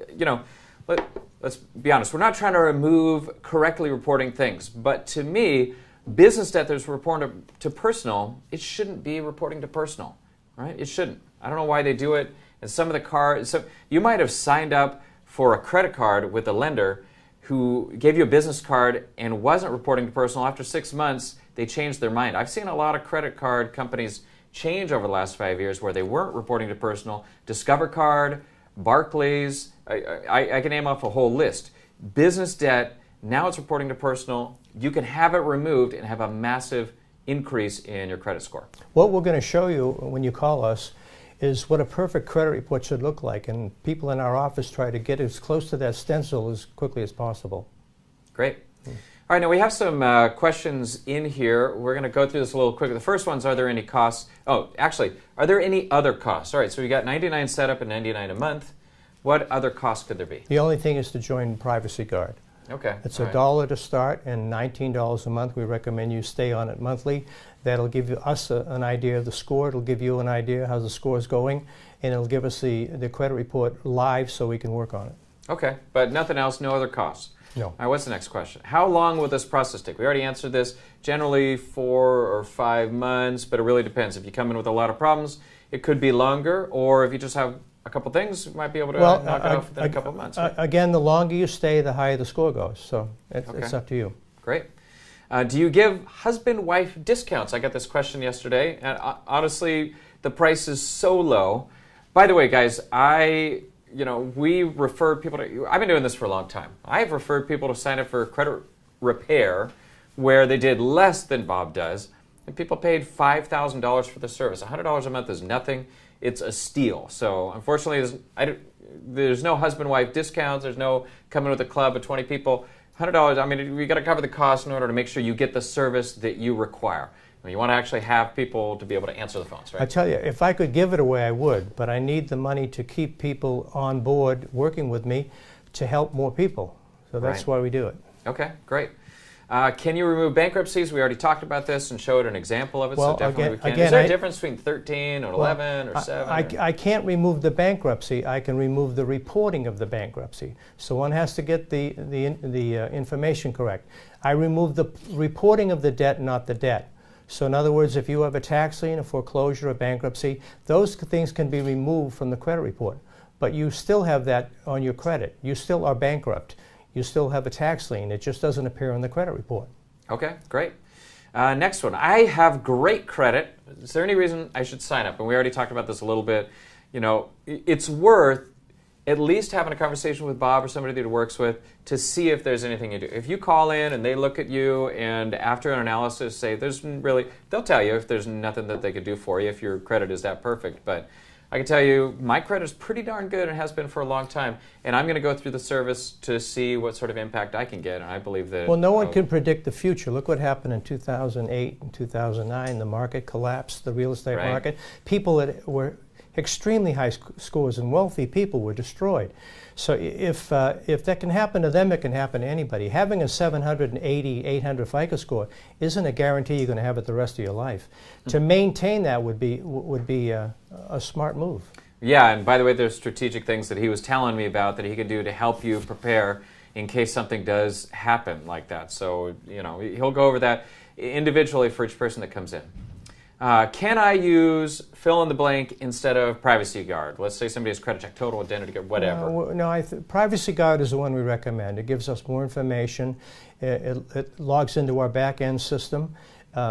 let's be honest, we're not trying to remove correctly reporting things, but to me, business debt that's reporting to personal, it shouldn't be reporting to personal, right? It shouldn't. I don't know why they do it. And some of the cards, so you might have signed up for a credit card with a lender who gave you a business card and wasn't reporting to personal. After 6 months, they changed their mind. I've seen a lot of credit card companies change over the last 5 years where they weren't reporting to personal. Discover Card, Barclays, I can name off a whole list. Business debt, now it's reporting to personal. You can have it removed and have a massive increase in your credit score. What we're going to show you when you call us is what a perfect credit report should look like, and people in our office try to get as close to that stencil as quickly as possible. Great. All right, now we have some questions in here. We're going to go through this a little quicker. The first one's, are there any costs? Oh, actually, are there any other costs? All right, so we got $99 setup and $99 a month. What other costs could there be? The only thing is to join Privacy Guard. Okay. It's all $1 to start and $19 a month. We recommend you stay on it monthly. That'll give us an idea of the score. It'll give you an idea how the score is going, and it'll give us the credit report live so we can work on it. Okay, but nothing else, no other costs? No. All right, what's the next question? How long will this process take? We already answered this. Generally 4 or 5 months, but it really depends. If you come in with a lot of problems, it could be longer, or if you just have a couple things, you might be able to knock it off within a couple of months. Right? Again, the longer you stay, the higher the score goes. So it's up to you. Great. Do you give husband-wife discounts? I got this question yesterday, and honestly, the price is so low. By the way, guys, we refer people to, I've been doing this for a long time. I've referred people to sign up for credit repair where they did less than Bob does, and people paid $5,000 for the service. $100 a month is nothing. It's a steal. So unfortunately, there's no husband-wife discounts. There's no coming with a club of 20 people. $100, I mean, we got to cover the cost in order to make sure you get the service that you require. I mean, you want to actually have people to be able to answer the phones, right? I tell you, if I could give it away, I would, but I need the money to keep people on board working with me to help more people. So that's why we do it. Okay, great. Can you remove bankruptcies? We already talked about this and showed an example of it, well, so definitely we can. Again, is there a difference between 13 or 11 or 7? I can't remove the bankruptcy. I can remove the reporting of the bankruptcy. So one has to get the information correct. I remove the reporting of the debt, not the debt. So in other words, if you have a tax lien, a foreclosure, a bankruptcy, those things can be removed from the credit report. But you still have that on your credit. You still are bankrupt. You still have a tax lien. It just doesn't appear on the credit report. Okay, great. Next one. I have great credit. Is there any reason I should sign up? And we already talked about this a little bit. You know, it's worth at least having a conversation with Bob or somebody that he works with to see if there's anything you do. If you call in and they look at you and after an analysis say they'll tell you if there's nothing that they could do for you if your credit is that perfect. But I can tell you my credit is pretty darn good and has been for a long time. And I'm going to go through the service to see what sort of impact I can get. And I believe that... Well, no one can predict the future. Look what happened in 2008 and 2009. The market collapsed, the real estate market. People that were extremely high scores and wealthy people were destroyed. So if that can happen to them, it can happen to anybody. Having a 780, 800 FICO score isn't a guarantee you're going to have it the rest of your life. To maintain that would be a smart move. Yeah, and by the way, there's strategic things that he was telling me about that he can do to help you prepare in case something does happen like that. So, you know, he'll go over that individually for each person that comes in. Can I use fill in the blank instead of Privacy Guard? Let's say somebody has credit check, total, identity, whatever. No, Privacy Guard is the one we recommend. It gives us more information. It logs into our back-end system,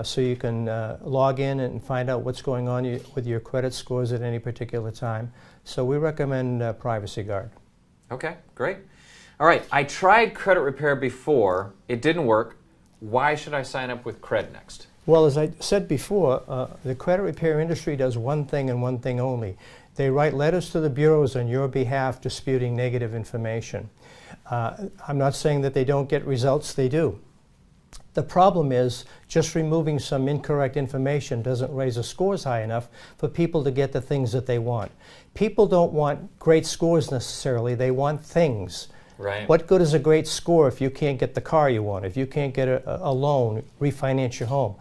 so you can log in and find out what's going on with your credit scores at any particular time. So we recommend Privacy Guard. Okay, great. All right, I tried credit repair before. It didn't work. Why should I sign up with CredNext? Well, as I said before, the credit repair industry does one thing and one thing only. They write letters to the bureaus on your behalf disputing negative information. I'm not saying that they don't get results, they do. The problem is just removing some incorrect information doesn't raise the scores high enough for people to get the things that they want. People don't want great scores necessarily, they want things. Right. What good is a great score if you can't get the car you want, if you can't get a loan, refinance your home?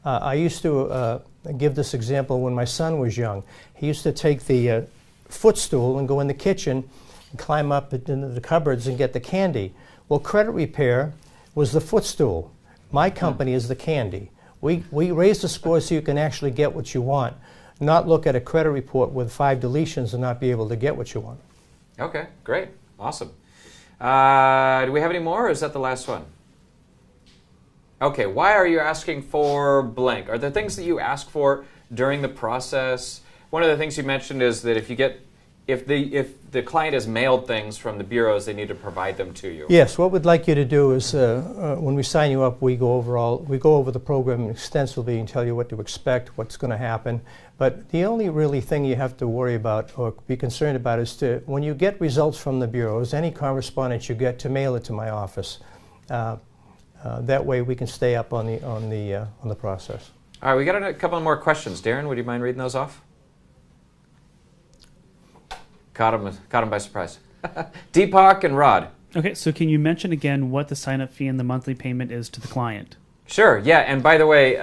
I used to give this example when my son was young. He used to take the footstool and go in the kitchen and climb up into the cupboards and get the candy. Well, credit repair was the footstool. My company is the candy. We raise the score so you can actually get what you want, not look at a credit report with 5 deletions and not be able to get what you want. Okay, great. Awesome. Do we have any more, or is that the last one? Okay, why are you asking for blank? Are there things that you ask for during the process? One of the things you mentioned is that if the client has mailed things from the bureaus, they need to provide them to you. Yes, what we'd like you to do is when we sign you up, we go over the program extensively and tell you what to expect, what's going to happen. But the only really thing you have to worry about or be concerned about is when you get results from the bureaus, any correspondence you get, to mail it to my office. That way we can stay up on the process. All right, we got a couple more questions. Darren, would you mind reading those off? Caught him by surprise. Deepak and Rod. Okay, so can you mention again what the sign-up fee and the monthly payment is to the client? Sure, yeah, and by the way,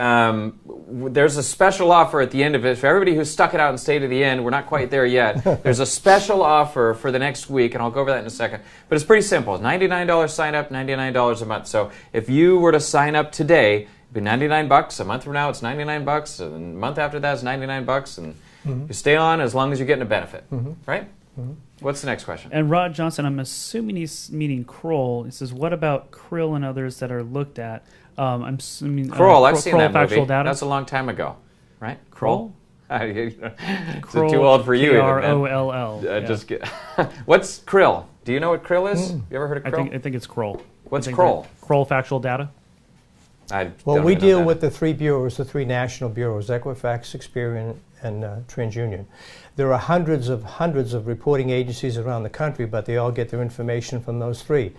there's a special offer at the end of it. For everybody who stuck it out and stayed to the end, we're not quite there yet. There's a special offer for the next week, and I'll go over that in a second. But it's pretty simple. $99 sign up, $99 a month. So if you were to sign up today, it'd be $99. A month from now, it's $99. And a month after that, it's $99. And you stay on as long as you're getting a benefit, right? What's the next question? And Rod Johnson, I'm assuming he's meaning Kroll. He says, what about Krill and others that are looked at? I'm assuming Kroll, I've seen Kroll that movie. Data? That's a long time ago, right? Kroll? Is Kroll, it too old for you? Kroll. Yeah. Just get. What's Krill? Do you know what Krill is? You ever heard of Krill? I think it's Kroll. What's Kroll? Kroll Factual Data. Well, we deal with the 3 bureaus, the 3 national bureaus, Equifax, Experian, and TransUnion. There are hundreds of reporting agencies around the country, but they all get their information from those 3.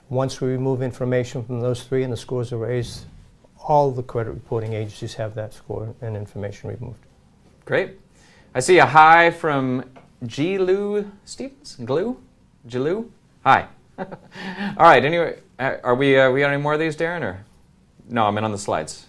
Once we remove information from those 3 and the scores are raised, all the credit reporting agencies have that score and information removed. Great. I see a hi from G. Lou Stevens. Glue? Hi. All right. Anyway, are we got any more of these, Darren? Or no? I'm in on the slides.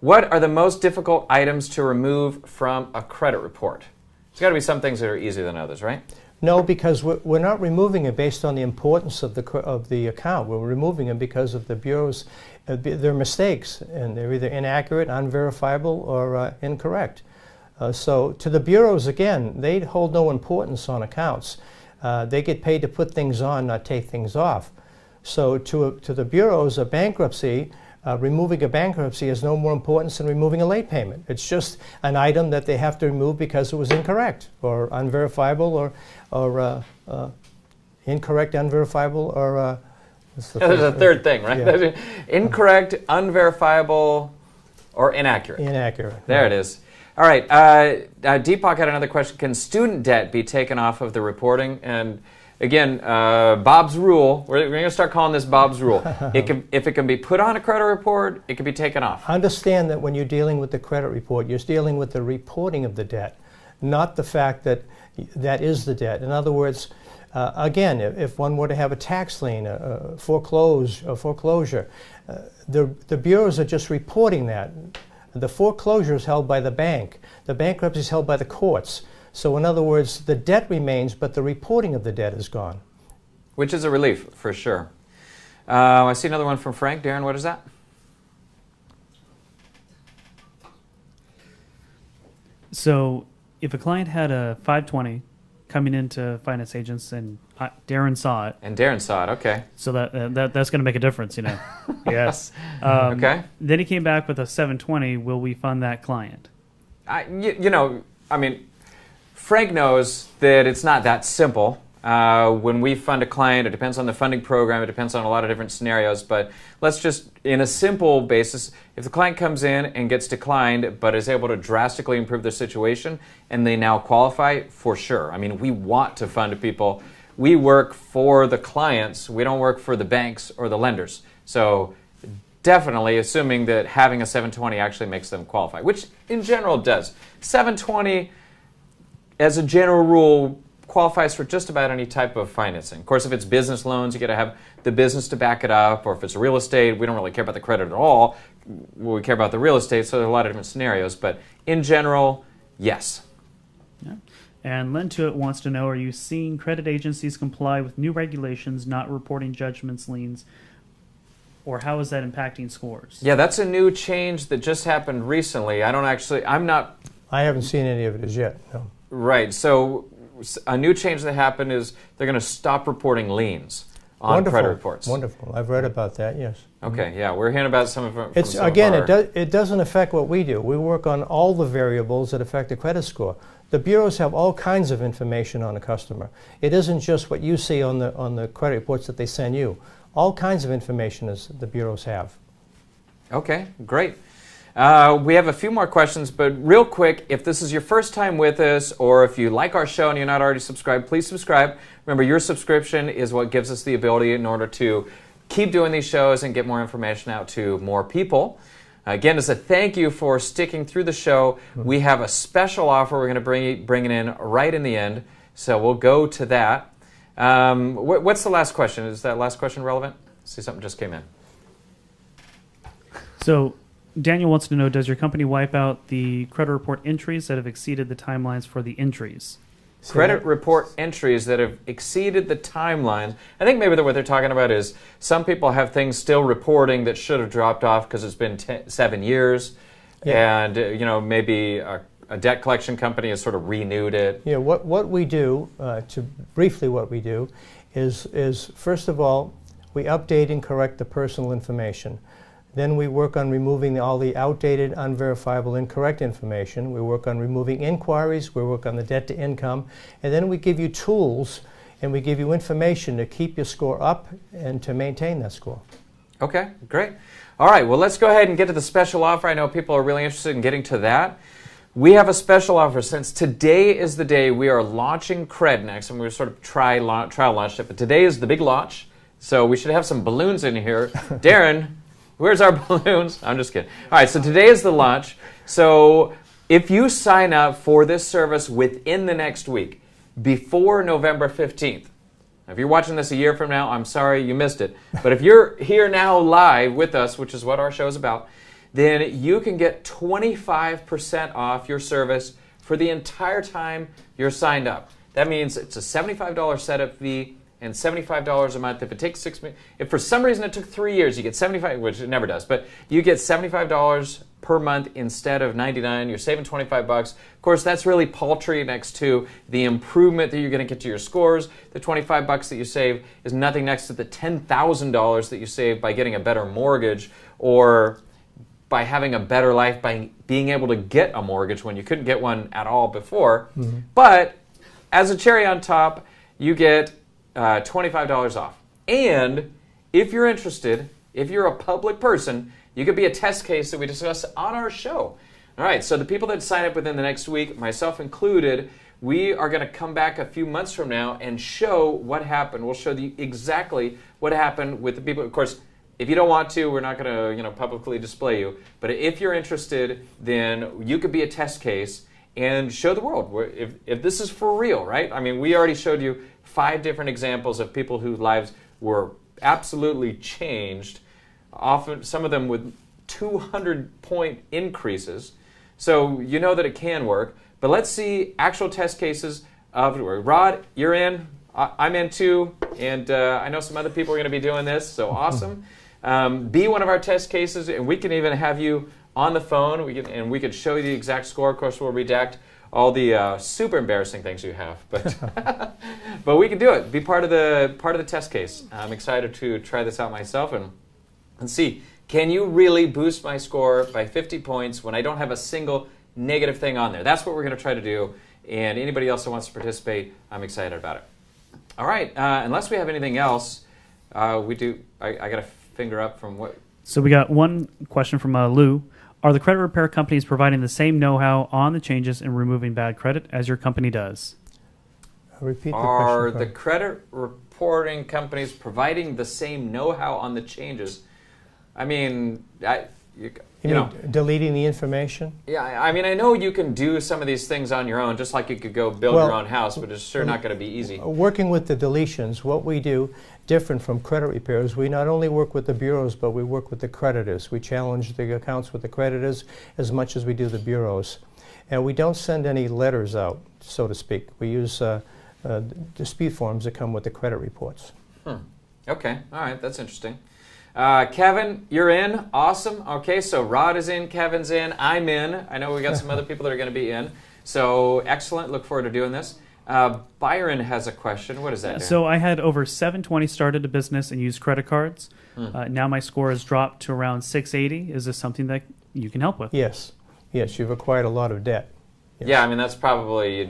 What are the most difficult items to remove from a credit report? There's got to be some things that are easier than others, right? No, because we're not removing it based on the importance of the account. We're removing it because of the bureau's their mistakes, and they're either inaccurate, unverifiable, or incorrect. So to the bureaus, again, they hold no importance on accounts. They get paid to put things on, not take things off. So to the bureaus, a bankruptcy, removing a bankruptcy has no more importance than removing a late payment. It's just an item that they have to remove because it was incorrect or unverifiable or incorrect, unverifiable, or there's a third thing, right? Yeah. Incorrect, unverifiable, or inaccurate. Inaccurate. There it is. All right. Deepak had another question. Can student debt be taken off of the reporting? And again, Bob's rule, we're going to start calling this Bob's rule. If it can be put on a credit report, it can be taken off. Understand that when you're dealing with the credit report, you're dealing with the reporting of the debt, not the fact that that is the debt. In other words, again, if one were to have a tax lien, a foreclosure, the bureaus are just reporting that. The foreclosure is held by the bank. The bankruptcy is held by the courts. So in other words, the debt remains, but the reporting of the debt is gone. Which is a relief, for sure. I see another one from Frank. Darren, what is that? So if a client had a 520 coming into finance agents and Darren saw it. And Darren saw it, okay. So that's going to make a difference, you know. Yes. Okay. Then he came back with a 720. Will we fund that client? Frank knows that it's not that simple. When we fund a client, it depends on the funding program. It depends on a lot of different scenarios. But let's just, in a simple basis, if the client comes in and gets declined but is able to drastically improve their situation and they now qualify, for sure. I mean, we want to fund people. We work for the clients. We don't work for the banks or the lenders. So definitely assuming that having a 720 actually makes them qualify, which in general does. 720, as a general rule, qualifies for just about any type of financing. Of course, if it's business loans, you got to have the business to back it up, or if it's real estate, we don't really care about the credit at all. We care about the real estate, so there are a lot of different scenarios. But in general, yes. Yeah. And Lentuit wants to know, are you seeing credit agencies comply with new regulations, not reporting judgments, liens, or how is that impacting scores? Yeah, that's a new change that just happened recently. I'm not I haven't seen any of it as yet. No. right. So a new change that happened is they're going to stop reporting liens on Wonderful. credit reports. Wonderful. I've read about that. Yes. Okay, yeah, we're hearing about some of it. It's again, it doesn't affect what we do. We work on all the variables that affect the credit score. The bureaus have all kinds of information on a customer. It isn't just what you see on the credit reports that they send you. All kinds of information is the bureaus have. Okay, great. We have a few more questions, but real quick, if this is your first time with us, or if you like our show and you're not already subscribed, please subscribe. Remember, your subscription is what gives us the ability in order to keep doing these shows and get more information out to more people. Again, as a thank you for sticking through the show, we have a special offer we're going to bring it in right in the end, so we'll go to that. What's the last question? Is that last question relevant? See, something just came in. So Daniel wants to know, does your company wipe out the credit report entries that have exceeded the timelines for the entries? Credit report entries that have exceeded the timeline. I think maybe what they're talking about is some people have things still reporting that should have dropped off because it's been 7 years, and maybe a debt collection company has sort of renewed it. Yeah, what we do, what we do, is first of all, we update and correct the personal information. Then we work on removing all the outdated, unverifiable, incorrect information. We work on removing inquiries. We work on the debt to income. And then we give you tools and we give you information to keep your score up and to maintain that score. Okay, great. All right, well, let's go ahead and get to the special offer. I know people are really interested in getting to that. We have a special offer. Since today is the day we are launching CredNext, and we sort of trial launched it, but today is the big launch. So we should have some balloons in here. Darren, where's our balloons? I'm just kidding. All right, so today is the launch. So if you sign up for this service within the next week, before November 15th, now, if you're watching this a year from now, I'm sorry you missed it. But if you're here now live with us, which is what our show is about, then you can get 25% off your service for the entire time you're signed up. That means it's a $75 setup fee and $75 a month. If it takes if for some reason it took 3 years, you get $75, which it never does, but you get $75 per month instead of $99. You're saving $25. Of course, that's really paltry next to the improvement that you're going to get to your scores. The $25 that you save is nothing next to the $10,000 that you save by getting a better mortgage or by having a better life, by being able to get a mortgage when you couldn't get one at all before. Mm-hmm. But as a cherry on top, you get $25 off. And if you're interested, if you're a public person, you could be a test case that we discuss on our show. All right, so the people that sign up within the next week, myself included, we are going to come back a few months from now and show what happened. We'll show you exactly what happened with the people. Of course, if you don't want to, we're not going to publicly display you. But if you're interested, then you could be a test case and show the world if this is for real, right? I mean, we already showed you 5 different examples of people whose lives were absolutely changed, often some of them with 200-point increases. So you know that it can work. But let's see actual test cases of Rod, you're in. I'm in too. And I know some other people are going to be doing this, so awesome. Be one of our test cases, and we can even have you on the phone. We could show you the exact score. Of course, we'll redact all the super embarrassing things you have, but but we can do it. Be part of the test case. I'm excited to try this out myself and see, can you really boost my score by 50 points when I don't have a single negative thing on there? That's what we're going to try to do. And anybody else that wants to participate, I'm excited about it. All right. Unless we have anything else, we do. I got a finger up from what. So we got one question from Lou. Are the credit repair companies providing the same know-how on the changes in removing bad credit as your company does? Repeat the Are question. the credit reporting companies providing the same know-how on the changes? I mean, you know, deleting the information? Yeah, I mean, I know you can do some of these things on your own, just like you could go build your own house, but it's sure not going to be easy. Working with the deletions, what we do different from credit repairs, we not only work with the bureaus, but we work with the creditors. We challenge the accounts with the creditors as much as we do the bureaus. And we don't send any letters out, so to speak. We use dispute forms that come with the credit reports. Okay, all right, that's interesting. Kevin, you're in. Awesome. Okay, so Rod is in, Kevin's in, I'm in. I know we got some other people that are going to be in. So excellent. Look forward to doing this. Byron has a question. What is that? So I had over 720, started a business and used credit cards. Now my score has dropped to around 680. Is this something that you can help with? Yes. Yes, you've acquired a lot of debt. Yes. Yeah, I mean, that's probably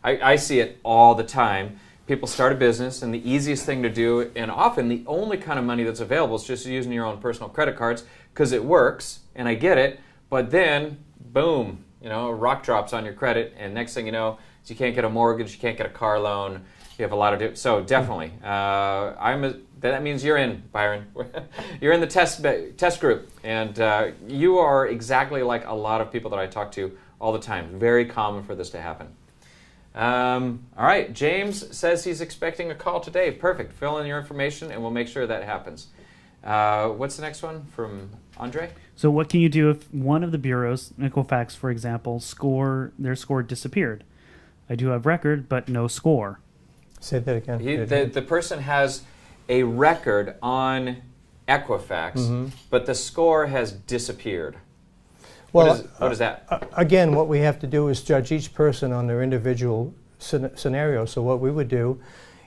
I see it all the time. People start a business, and the easiest thing to do, and often the only kind of money that's available, is just using your own personal credit cards because it works, and I get it. But then, boom, a rock drops on your credit, and next thing you know, you can't get a mortgage, you can't get a car loan. You have a lot of so definitely. That means you're in, Byron. You're in the test group, and you are exactly like a lot of people that I talk to all the time. Very common for this to happen. All right, James says he's expecting a call today. Perfect. Fill in your information, and we'll make sure that happens. What's the next one from Andre? So what can you do if one of the bureaus, Equifax, for example, their score disappeared? I do have record, but no score. Say that again. The person has a record on Equifax, but the score has disappeared. Well, what is that? Again, what we have to do is judge each person on their individual scenario. So what we would do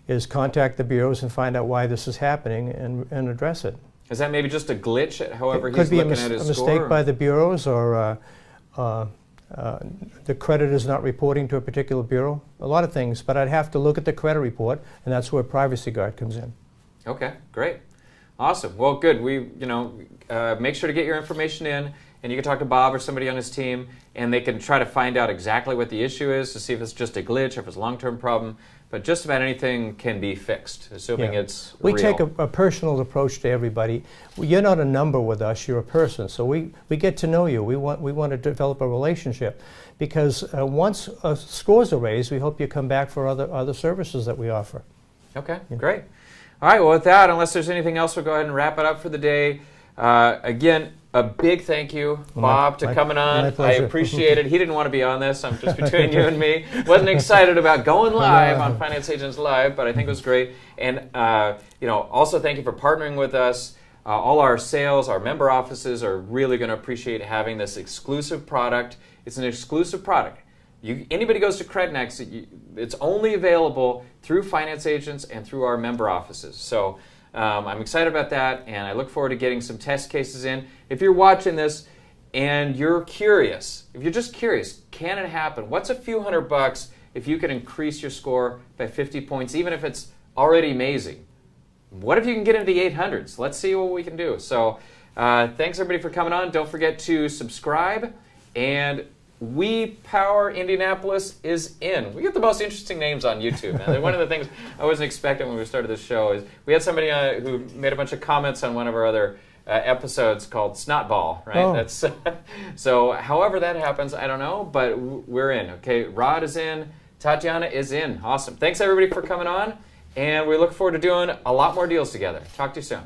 is contact the bureaus and find out why this is happening and address it. Is that maybe just a glitch at however he's looking at his score? Could be a score, mistake by the bureaus, or the credit is not reporting to a particular bureau. A lot of things, but I'd have to look at the credit report, and that's where Privacy Guard comes in. Okay, great. Awesome. Well, good. Make sure to get your information in, and you can talk to Bob or somebody on his team, and they can try to find out exactly what the issue is to see if it's just a glitch or if it's a long-term problem. But just about anything can be fixed, assuming it's real. We take a personal approach to everybody. You're not a number with us, you're a person. So we get to know you. We want to develop a relationship. Because once scores are raised, we hope you come back for other services that we offer. Okay, great. All right, well, with that, unless there's anything else, we'll go ahead and wrap it up for the day. Again, a big thank you, Bob, to coming on. I appreciate it. He didn't want to be on this. I'm just between you and me. Wasn't excited about going live on Finance Agents Live, but I think it was great. And also thank you for partnering with us. All our sales, our member offices are really going to appreciate having this exclusive product. It's an exclusive product. Anybody goes to CredNext, it's only available through Finance Agents and through our member offices. So I'm excited about that, and I look forward to getting some test cases in. If you're watching this and you're curious, if you're just curious, can it happen? What's a few $100 if you can increase your score by 50 points, even if it's already amazing? What if you can get into the 800s? Let's see what we can do. So thanks, everybody, for coming on. Don't forget to subscribe, and We Power Indianapolis is in. We get the most interesting names on YouTube, man. One of the things I wasn't expecting when we started this show is we had somebody who made a bunch of comments on one of our other episodes called Snotball, right? Oh. That's so however that happens, I don't know, but we're in. Okay, Rod is in. Tatiana is in. Awesome. Thanks, everybody, for coming on, and we look forward to doing a lot more deals together. Talk to you soon.